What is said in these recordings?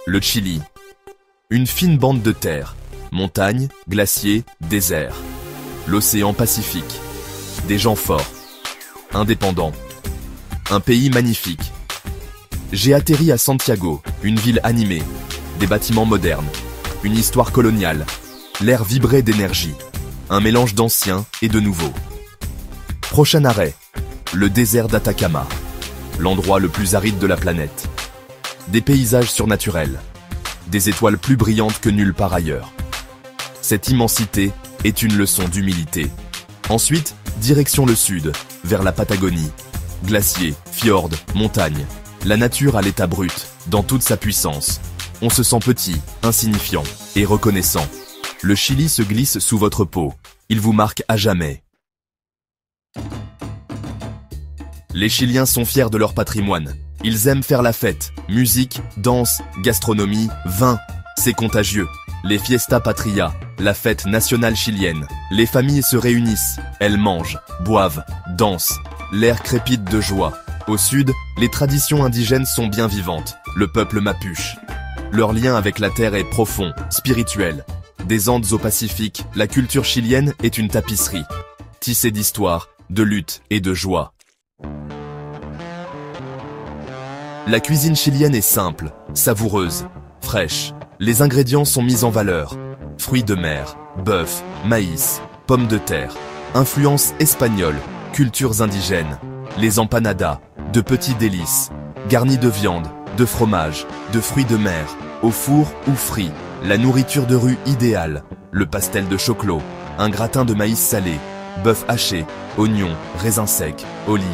Le Chili. Une fine bande de terre, montagnes, glaciers, déserts. L'océan Pacifique. Des gens forts. Indépendants. Un pays magnifique. J'ai atterri à Santiago, une ville animée. Des bâtiments modernes. Une histoire coloniale. L'air vibrait d'énergie. Un mélange d'ancien et de nouveau. Prochain arrêt. Le désert d'Atacama. L'endroit le plus aride de la planète. Des paysages surnaturels. Des étoiles plus brillantes que nulle part ailleurs. Cette immensité est une leçon d'humilité. Ensuite, direction le sud, vers la Patagonie. Glaciers, fjords, montagnes. La nature à l'état brut, dans toute sa puissance. On se sent petit, insignifiant et reconnaissant. Le Chili se glisse sous votre peau. Il vous marque à jamais. Les Chiliens sont fiers de leur patrimoine. Ils aiment faire la fête. Musique, danse, gastronomie, vin. C'est contagieux. Les Fiesta Patria, la fête nationale chilienne. Les familles se réunissent. Elles mangent, boivent, dansent. L'air crépite de joie. Au sud, les traditions indigènes sont bien vivantes. Le peuple mapuche. Leur lien avec la terre est profond, spirituel. Des Andes au Pacifique, la culture chilienne est une tapisserie. Tissée d'histoire, de lutte et de joie. La cuisine chilienne est simple, savoureuse, fraîche. Les ingrédients sont mis en valeur. Fruits de mer, bœuf, maïs, pommes de terre. Influence espagnole, cultures indigènes. Les empanadas, de petits délices. Garnis de viande, de fromage, de fruits de mer. Au four ou frit. La nourriture de rue idéale. Le pastel de choclo. Un gratin de maïs salé. Bœuf haché, oignons, raisins secs, olives.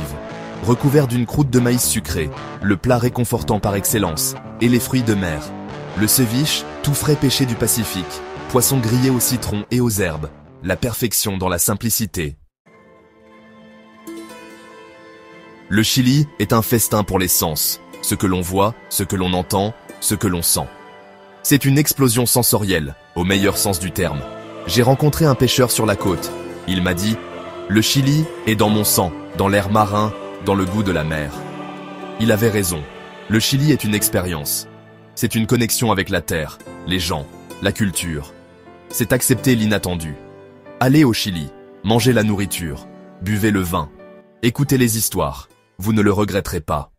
Recouvert d'une croûte de maïs sucré, le plat réconfortant par excellence, et les fruits de mer. Le ceviche, tout frais pêché du Pacifique, poisson grillé au citron et aux herbes, la perfection dans la simplicité. Le Chili est un festin pour les sens, ce que l'on voit, ce que l'on entend, ce que l'on sent. C'est une explosion sensorielle, au meilleur sens du terme. J'ai rencontré un pêcheur sur la côte. Il m'a dit « Le Chili est dans mon sang, dans l'air marin, dans le goût de la mer. » Il avait raison. Le Chili est une expérience. C'est une connexion avec la terre, les gens, la culture. C'est accepter l'inattendu. Allez au Chili, mangez la nourriture, buvez le vin, écoutez les histoires. Vous ne le regretterez pas.